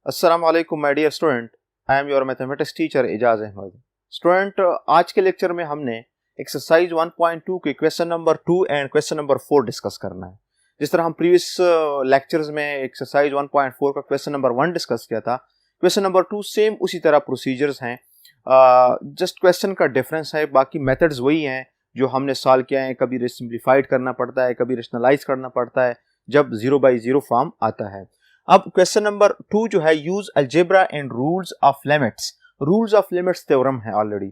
अस्सलाम वालेकुम my dear student, I am your mathematics teacher Ejaz Ahmad. Student, आज के लेक्चर में हमने एक्सरसाइज 1.2 के question number 2 and question number 4 discuss करना है। जिस तरह हम प्रीवियस लेक्चर्स में एक्सरसाइज 1.4 का क्वेश्चन नंबर 1 डिस्कस किया था, क्वेश्चन नंबर 2 सेम उसी तरह प्रोसीजर्स हैं, जस्ट क्वेश्चन का डिफरेंस है। बाकी मेथड्स वही हैं जो हमने सॉल्व किया है। कभी सिंप्लीफाइड करना पड़ता है, कभी रेशनलाइज करना पड़ता है जब 0 बाई 0 फॉर्म आता है। अब क्वेश्चन नंबर 2 जो है, use algebra and rules of limits. Rules of limits theorem है already,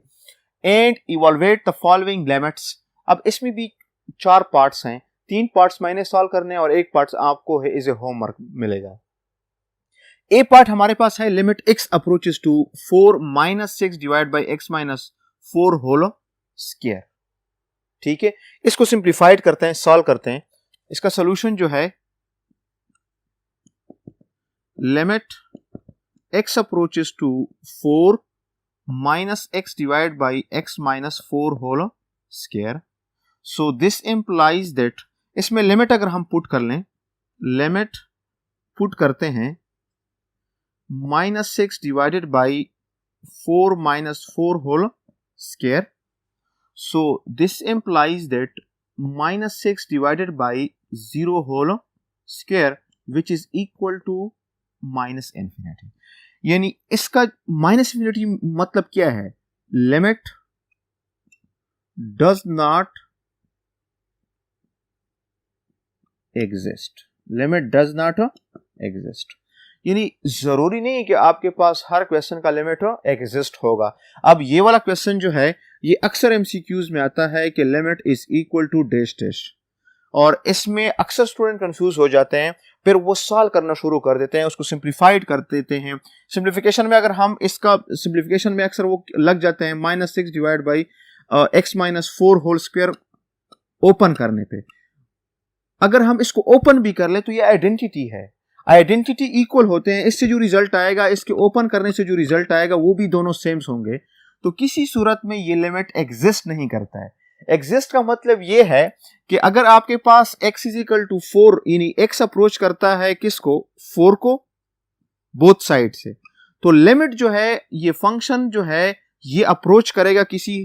and evaluate the following limits. अब इसमें भी 4 पार्ट्स हैं, 3 पार्ट्स मैंने सॉल्व करने हैं और 1 पार्ट आपको है इज ए होमवर्क मिलेगा। ए पार्ट हमारे पास है limit x approaches to 4 - 6 divide by x - 4 whole square. ठीक है, इसको सिंप्लीफाइड करते हैं, सॉल्व करते हैं। इसका सोल्यूशन जो है, limit x approaches to 4 minus x divided by x minus 4 whole square. So this implies that, इसमें लिमिट अगर हम पुट कर लें, लिमिट पुट करते हैं -6 divided by 4 minus 4 whole square. So this implies that -6 divided by 0 whole square which is equal to minus infinity. यानी इसका minus infinity मतलब क्या है? Limit does not exist. Limit does not exist यानी जरूरी नहीं है कि आपके पास हर क्वेश्चन का लिमिट एग्जिस्ट होगा। अब ये वाला क्वेश्चन जो है, ये अक्सर एमसीक्यूज में आता है कि limit is equal to dash dash, और इसमें अक्सर स्टूडेंट कंफ्यूज हो जाते हैं, फिर वो सॉल्व करना शुरू कर देते हैं, उसको सिंप्लीफाइड कर देते हैं। सिंप्लीफिकेशन में अगर हम इसका सिंप्लीफिकेशन में अक्सर वो लग जाते हैं -6 divide by x - 4 whole square open करने पे। अगर हम इसको ओपन भी कर ले तो ये आइडेंटिटी है, आइडेंटिटी इक्वल होते हैं। इससे जो रिजल्ट आएगा, इसके ओपन करने से जो रिजल्ट आएगा, वो भी दोनों सेम होंगे। तो किसी सूरत में ये लिमिट एग्जिस्ट नहीं करता है। एग्जिस्ट का मतलब ये है कि अगर आपके पास x इजिकल टू 4, यानी x अप्रोच करता है किसको? 4 को, बोथ साइड से, तो लिमिट जो है, ये फंक्शन जो है, ये अप्रोच करेगा किसी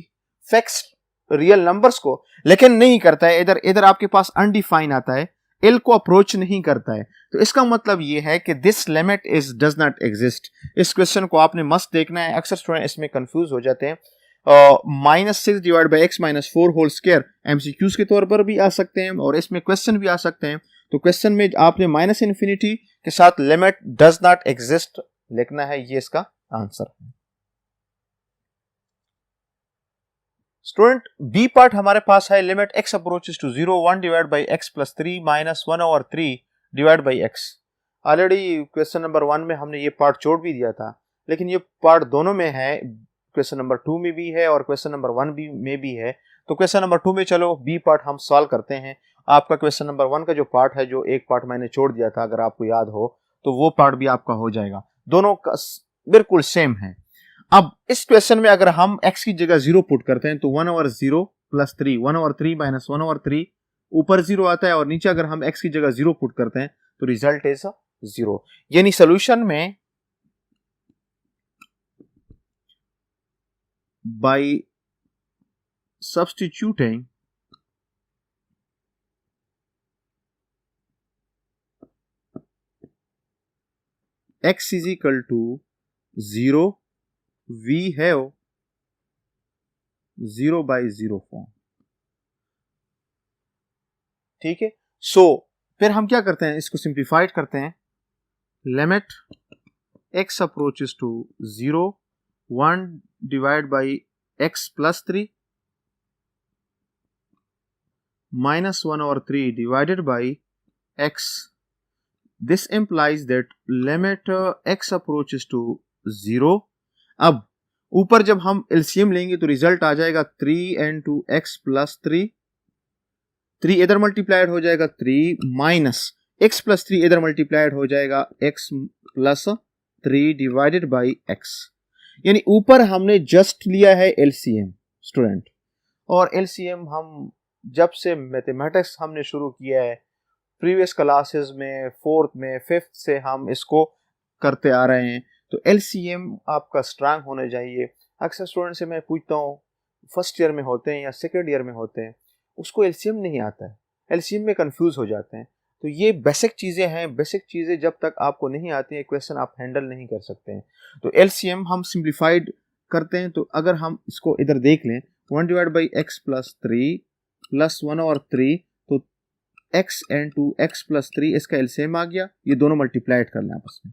फिक्स रियल नंबर्स को, लेकिन नहीं करता है। इधर आपके पास अनडिफाइन आता है, l को अप्रोच नहीं करता है। तो इसका मतलब ये है कि this limit is does not exist. इस क्वेश्चन को आपने मस्त देखना है, अक्सर स्टूडेंट इसमें कंफ्यूज हो जाते हैं। -6 divide by x - 4 whole square MCQs के तौर पर भी आ सकते हैं और इसमें क्वेश्चन भी आ सकते हैं। तो क्वेश्चन में आपने माइनस इन्फिनिटी के साथ लिमिट डज नॉट एग्जिस्ट लिखना है, ये इसका आंसर है। स्टूडेंट, बी पार्ट हमारे पास है limit x approaches to 0 1 divide by x + 3 - 1/3 divide by x। Already question number 1 में हमने ये पार्ट छोड़ भी दिया था, लेकिन ये पार्ट दोनों में है, क्वेश्चन नंबर 2 में भी है और क्वेश्चन नंबर 1 में भी है। तो क्वेश्चन नंबर 2 में चलो बी पार्ट हम सॉल्व करते हैं। आपका क्वेश्चन नंबर 1 का जो पार्ट है, जो एक पार्ट मैंने छोड़ दिया था, अगर आपको याद हो तो वो पार्ट भी आपका हो जाएगा। दोनों का बिल्कुल सेम है। अब इस क्वेश्चन में अगर हम x की जगह 0 पुट करते हैं तो 1/0 + 3, 1/3 - 1/3, ऊपर 0 आता है और नीचे अगर हम x की जगह 0 पुट करते हैं तो रिजल्ट इज 0। यानी सोल्यूशन में by substituting x is equal to 0, we have 0 by 0 form. ठीक है, सो फिर हम क्या करते हैं, इसको सिंप्लीफाइड करते हैं। Limit x approaches to 0 1 divide by x + 3 -1/3 divided by x. This implies that limit x approaches to 0. अब ऊपर जब हम एलसीएम लेंगे तो रिजल्ट आ जाएगा 3 × x + 3, 3 इधर मल्टीप्लाइड हो जाएगा 3 माइनस x + 3 इधर मल्टीप्लाइड हो जाएगा x + 3 डिवाइडेड बाई x। यानी ऊपर हमने जस्ट लिया है एलसीएम स्टूडेंट, और एलसीएम हम जब से मैथमेटिक्स हमने शुरू किया है, प्रीवियस क्लासेस में 4th में 5th से हम इसको करते आ रहे हैं तो एलसीएम आपका स्ट्रांग होना चाहिए। अक्सर स्टूडेंट से मैं पूछता हूँ, फर्स्ट ईयर में होते हैं या सेकेंड ईयर में होते हैं, उसको एलसीएम नहीं आता है, एलसीएम में कंफ्यूज हो जाते हैं। तो ये बेसिक चीज़ें हैं, बेसिक चीज़ें जब तक आपको नहीं आती हैं क्वेश्चन आप हैंडल नहीं कर सकते हैं। तो एलसीएम हम सिंप्लीफाइड करते हैं। तो अगर हम इसको इधर देख लें 1 divide by x plus 3 plus 1 और 3, तो x एंड 2x प्लस 3 इसका एलसीएम आ गया। ये दोनों मल्टीप्लाइड कर लें आपस में,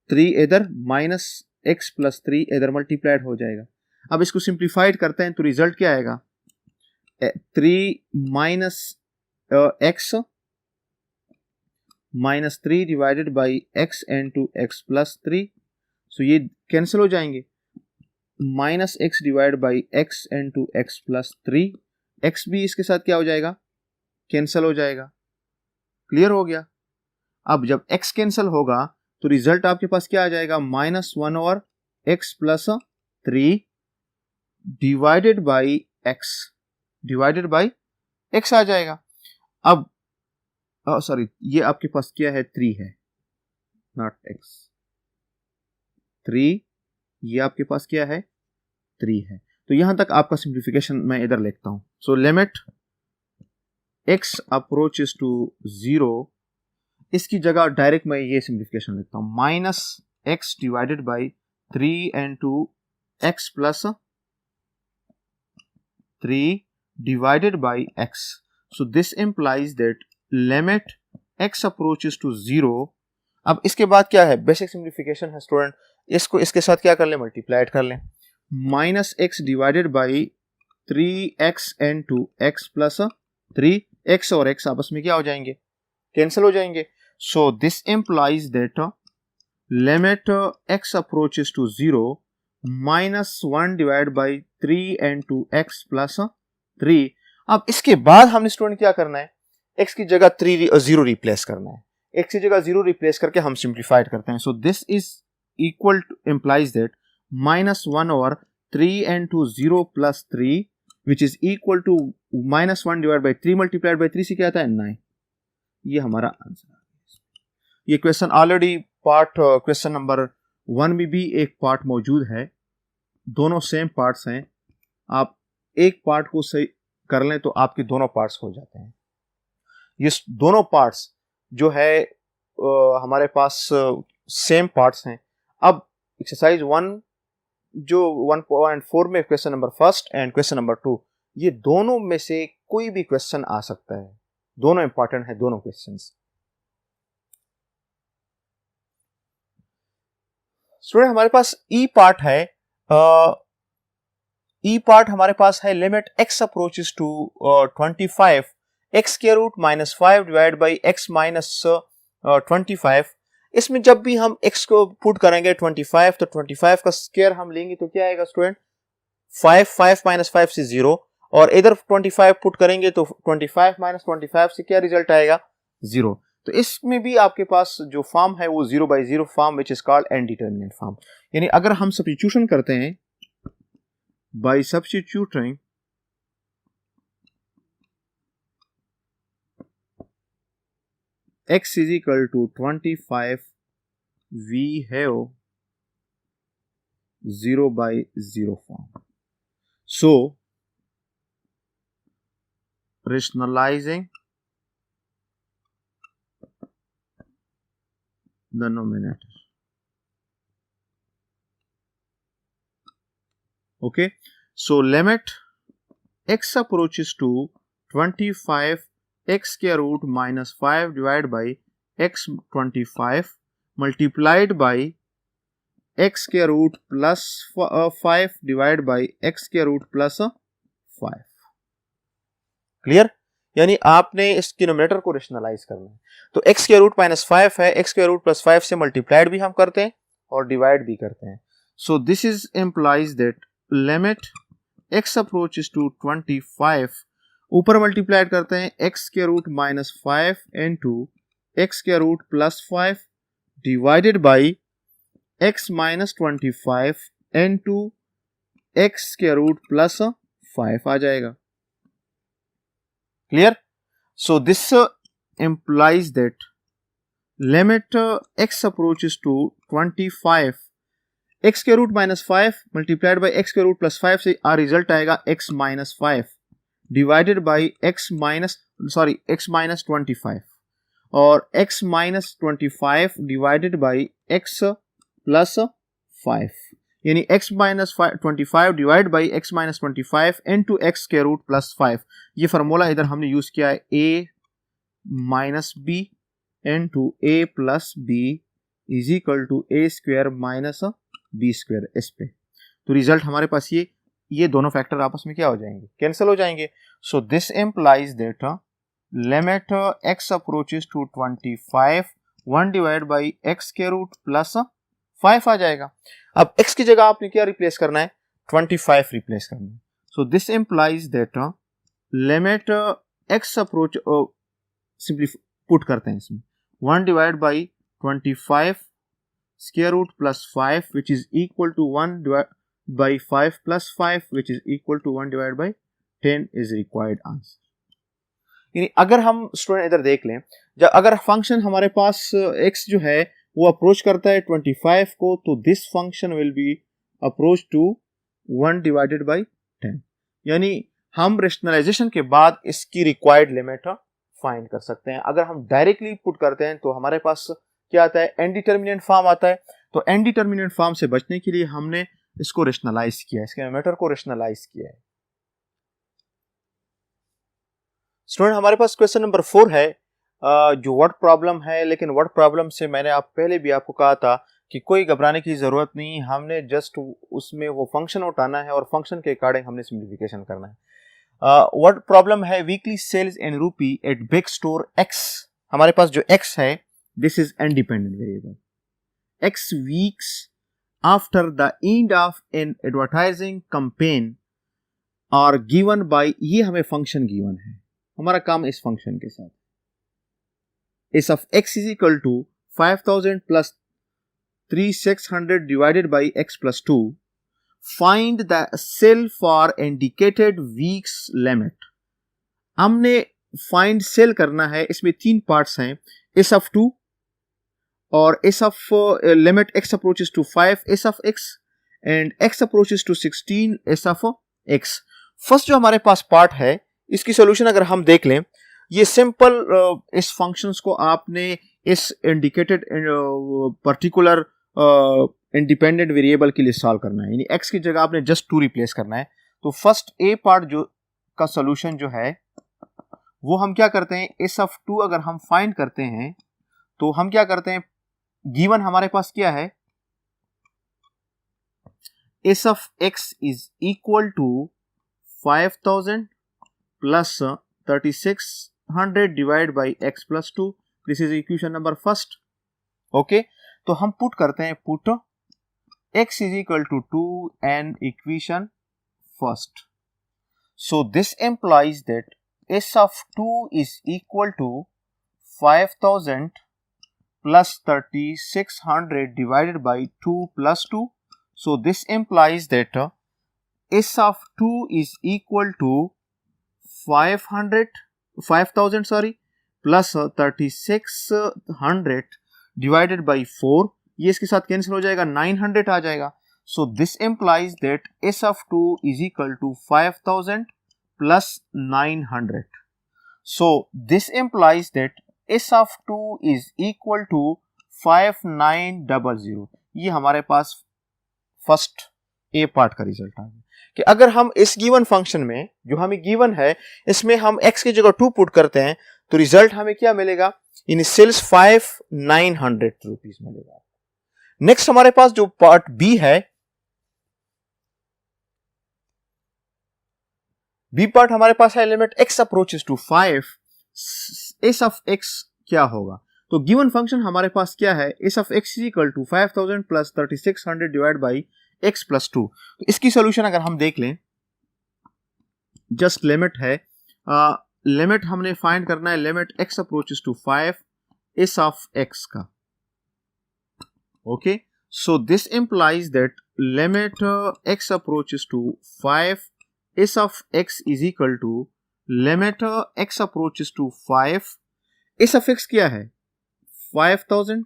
3 इधर माइनस x प्लस 3 इधर मल्टीप्लाइड हो जाएगा। अब इसको सिंप्लीफाइड करते हैं तो रिजल्ट क्या आएगा, 3 minus x minus 3 divided by x and 2x plus 3। सो ये कैंसिल हो जाएंगे, minus x divide by x and 2x plus 3, x भी इसके साथ क्या हो जाएगा, कैंसिल हो जाएगा। क्लियर हो गया। अब जब x कैंसिल होगा तो रिजल्ट आपके पास क्या आ जाएगा, -1 और x plus 3 divided by x आ जाएगा। अब सॉरी, ये आपके पास क्या है, 3 है, नॉट x, 3, ये आपके पास क्या है, 3 है। तो यहां तक आपका सिंप्लीफिकेशन मैं इधर लिखता हूं। So limit x approaches to 0, इसकी जगह डायरेक्ट मैं ये सिंप्लीफिकेशन लिखता हूं, minus x divided by 3 and 2 x plus 3 divided by x। So this implies that limit x approaches to 0। अब इसके बाद क्या है, बेसिक सिंप्लीफिकेशन है स्टूडेंट, इसको इसके साथ क्या कर लें, मल्टीप्लाइड कर लें, minus x divided by 3x and 2x plus 3, x और x आपस में क्या हो जाएंगे, कैंसिल हो जाएंगे। So this implies that limit x approaches to 0 -1 divide by 3 and 2x plus 3। अब इसके बाद हमने स्टूडेंट क्या करना है, x की जगह 0 रिप्लेस करना है, x की जगह 0 रिप्लेस करके हम सिंप्लीफाइड करते हैं। So this is equal to implies that -1 और 3 and 2 0 plus 3 which is equal to -1 divide by 3 multiplied by 3 से क्या आता है, 9। ये हमारा आंसर है। ये question already part question number 1 में भी एक पार्ट मौजूद है, दोनों सेम पार्ट्स हैं। आप एक पार्ट को सही कर लें तो आपके दोनों पार्ट्स हो जाते हैं। ये दोनों पार्ट्स जो है हमारे पास सेम पार्ट्स हैं। अब एक्सरसाइज 1 जो 1.4 में question number 1 and question number 2, ये दोनों में से कोई भी क्वेश्चन आ सकता है, दोनों इंपॉर्टेंट है, दोनों क्वेश्चंस। स्टूडेंट हमारे पास ई पार्ट है, ई पार्ट हमारे पास है limit x approaches to 25 x square root -5 divide by x minus 25। इसमें जब भी हम x को पुट करेंगे 25, तो 25 का स्क्वायर हम लेंगे तो क्या आएगा स्टूडेंट, 5 माइनस 5 से 0, और इधर 25 पुट करेंगे तो 25 माइनस 25 से क्या रिजल्ट आएगा, 0। तो इसमें भी आपके पास जो फॉर्म है वो 0/0 form which is called indeterminate form. यानी अगर हम सब्स्टिट्यूशन करते हैं, bye substituting x is equal to 25, we have 0/0 form. So rationalizing the numerator. Okay, so limit x approaches to 25 x square root -5 divided by x 25 multiplied by x square root plus 5 divided by x square root plus 5। Clear. यानी आपने इसके numerator को rationalise करना है, तो x square root -5 है, x square root +5 से multiplied भी हम करते हैं और डिवाइड भी करते हैं। So this is implies that limit x approaches to 25, ऊपर मल्टीप्लाइड करते हैं x square root -5 into x square root +5 divided by x minus 25 into x square root +5 आ जाएगा। Clear. So this implies that limit x approaches to 25, x के रूट -5 multiplied by x के रूट +5 से रिजल्ट आएगा x -5 divided by x minus 25 और x -25 divided by x +5 यानी x -25 divide by x -25 into x के रूट +5। ये फार्मूला इधर हमने यूज किया है a minus b into a plus b is equal to a square minus b square इस पे। तो रिजल्ट हमारे पास ये दोनों फैक्टर आपस में क्या हो जाएंगे, कैंसिल हो जाएंगे। So this implies that limit x approaches to 25 1 divide by x के रूट +5 आ जाएगा। अब x की जगह आपने क्या रिप्लेस करना है, 25 रिप्लेस करना है। So this implies that limit x approach simply put करते हैं इसमें 1 divide by 25 square root +5 which is equal to 1 by 5 plus 5 which is equal to 1 divided by 10 is required answer। यानी अगर हम स्टूडेंट इधर देख लें, जब अगर फंक्शन हमारे पास x जो है वो अप्रोच करता है 25 को, तो this function will be approach to 1 divided by 10। यानी हम रेशनलाइजेशन के बाद इसकी रिक्वायर्ड लिमिट फाइंड कर सकते हैं। अगर हम डायरेक्टली पुट करते हैं तो हमारे पास क्या आता है, इनडिटर्मिनेट फॉर्म आता है। तो इनडिटर्मिनेट फॉर्म से बचने के लिए हमने इसको रेशनलाइज किया है, इसके मेथड को रेशनलाइज किया है। स्टूडेंट हमारे पास क्वेश्चन नंबर 4 है जो वर्ड प्रॉब्लम है, लेकिन वर्ड प्रॉब्लम से मैंने पहले भी आपको कहा था कि कोई घबराने की जरूरत नहीं, हमने जस्ट उसमें वो फंक्शन उठाना है और फंक्शन के अकॉर्डिंग हमने सिंप्लीफिकेशन करना है। वर्ड प्रॉब्लम है वीकली सेल्स इन रूपी एट बिग स्टोर एक्स। हमारे पास जो एक्स है this is independent variable. X weeks after the end of an advertising campaign are given by, ये हमें फंक्शन गिवन है, हमारा काम इस फंक्शन के साथ is of x is equal to 5000 plus 3600 divided by x plus 2, find the cell for indicated weeks limit। हमने find cell करना है, इसमें 3 पार्ट्स हैं, s of 2 और s of limit x approaches to 5 s of x and x approaches to 16 s of x। First जो हमारे पास part है इसकी सॉल्यूशन अगर हम देख लें, ये सिंपल इस फंक्शंस को आपने इस इंडिकेटेड पर्टिकुलर इंडिपेंडेंट वेरिएबल के लिए सॉल्व करना है, यानी x की जगह आपने जस्ट 2 रिप्लेस करना है। तो फर्स्ट ए पार्ट जो का सॉल्यूशन जो है वो हम क्या करते हैं, s of 2 अगर हम फाइंड करते हैं तो हम क्या करते हैं, गिवन हमारे पास क्या है, s of x is equal to 5000 plus 3600 divided by x plus 2। This is equation number first. Okay, तो हम पुट करते हैं, put x is equal to 2 and equation first। So this implies that s of 2 is equal to 5000 plus 3600 divided by 2 plus 2। So this implies that s of 2 is equal to 5000 plus 3600 divided by 4। ये इसके साथ cancel हो जाएगा, 900 आ जाएगा। So this implies that s of 2 is equal to 5000 plus 900। So this implies that s of 2 is equal to 5900। ये हमारे पास first A part का result आ गया कि अगर हम इस गिवन फंक्शन में जो हमें गिवन है इसमें हम x की जगह 2 पुट करते हैं तो रिजल्ट हमें क्या मिलेगा, इन सेल्स 5900 रुपीज मिलेगा। नेक्स्ट हमारे पास जो पार्ट बी है, बी पार्ट हमारे पास है limit x approaches to 5 s of x क्या होगा। तो गिवन फंक्शन हमारे पास क्या है, s of x is equal to 5000 plus 3600 divided by x plus 2। तो इसकी सॉल्यूशन अगर हम देख लें, जस्ट लिमिट है, लिमिट हमने फाइंड करना है limit x approaches to 5 s of x का। Okay, so this implies that limit x approaches to 5 s of x is equal to limit x approaches to 5 s of x क्या है 5000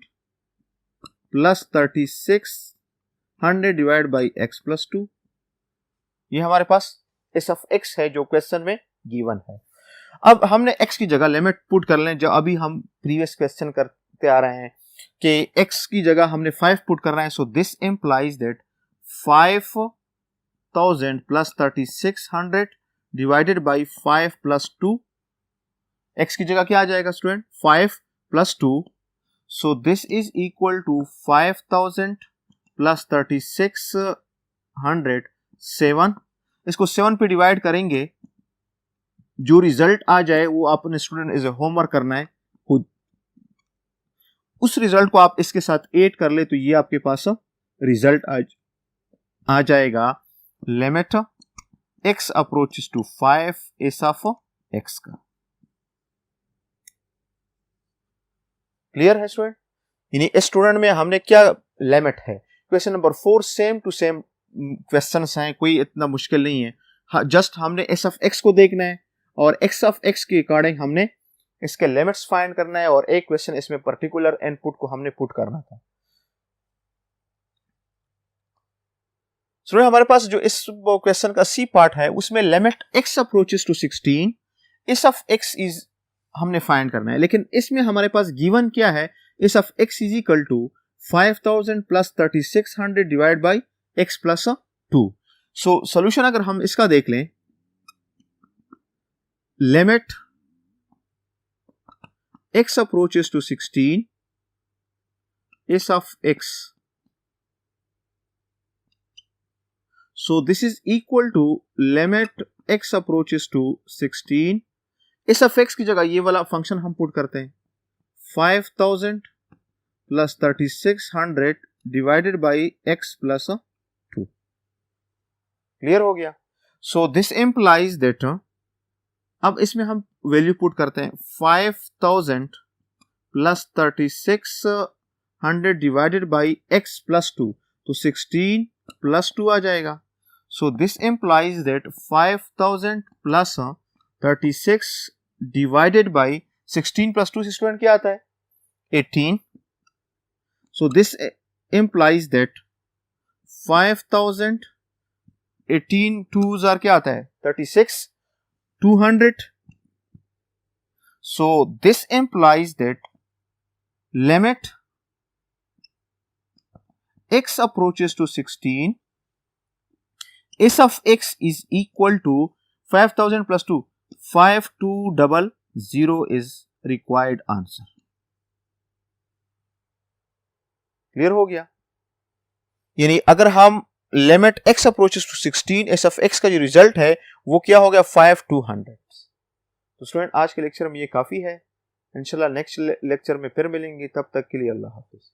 plus 3600 divide by x plus 2। ये हमारे पास S of x है जो question में given है। अब हमने x की जगह लिमिट पुट कर लें, जो अभी हम प्रीवियस क्वेश्चन करते आ रहे हैं कि x की जगह हमने 5 पुट कर रहे हैं। So this implies that 5000 plus 3600 divided by 5 plus 2। x की जगह क्या आ जाएगा student? 5 plus 2। So this is equal to 5000 plus 3600 7। इसको 7 पे डिवाइड करेंगे, जो रिजल्ट आ जाए वो आपने स्टूडेंट इज होमवर्क करना है खुद। उस रिजल्ट को आप इसके साथ ऐड कर ले तो ये आपके पास रिजल्ट आ जाएगा limit x approaches to 5 S of x का। क्लियर है स्टूडेंट? यानी स्टूडेंट में हमने क्या लिमिट है। Question number 4 same to same questions हैं, कोई इतना मुश्किल नहीं है। जस्ट हमने एस ऑफ x को देखना है और x ऑफ x के अकॉर्डिंग हमने इसके लिमिट्स फाइंड करना है, और एक क्वेश्चन इसमें पर्टिकुलर इनपुट को हमने पुट करना था। हमारे पास जो इस क्वेश्चन का सी पार्ट है उसमें limit x approaches to 16 S of x is हमने फाइंड करना है, लेकिन इसमें हमारे पास गिवन क्या है? S of x is equal to 5000 plus 3600 divide by x plus 2। So solution अगर हम इसका देख लें, limit x approaches to 16 s of x, so this is equal to limit x approaches to 16 s of x की जगह ये वाला function हम पुट करते हैं 5000 plus 3600 divided by x plus 2। Clear हो गया? सो दिस इंप्लाइज दैट, अब इसमें हम वैल्यू पुट करते हैं 5000 plus 3600 divided by x plus 2, तो 16 प्लस 2 आ जाएगा। So this implies that 5000 plus 36 divided by 16 plus 2 student क्या आता है? 18। So this implies that 5000 18 2s are क्या आता है? 36 200। So this implies that limit x approaches to 16 s of x is equal to 5000 plus 2 5200 is required answer। Clear हो गया? यानी अगर हम limit x approaches to 16 s of x का जो रिजल्ट है वो क्या हो गया? 5200। तो स्टूडेंट आज के लेक्चर में ये काफी है। इंशाल्लाह नेक्स्ट लेक्चर में फिर मिलेंगे, तब तक के लिए अल्लाह हाफिज।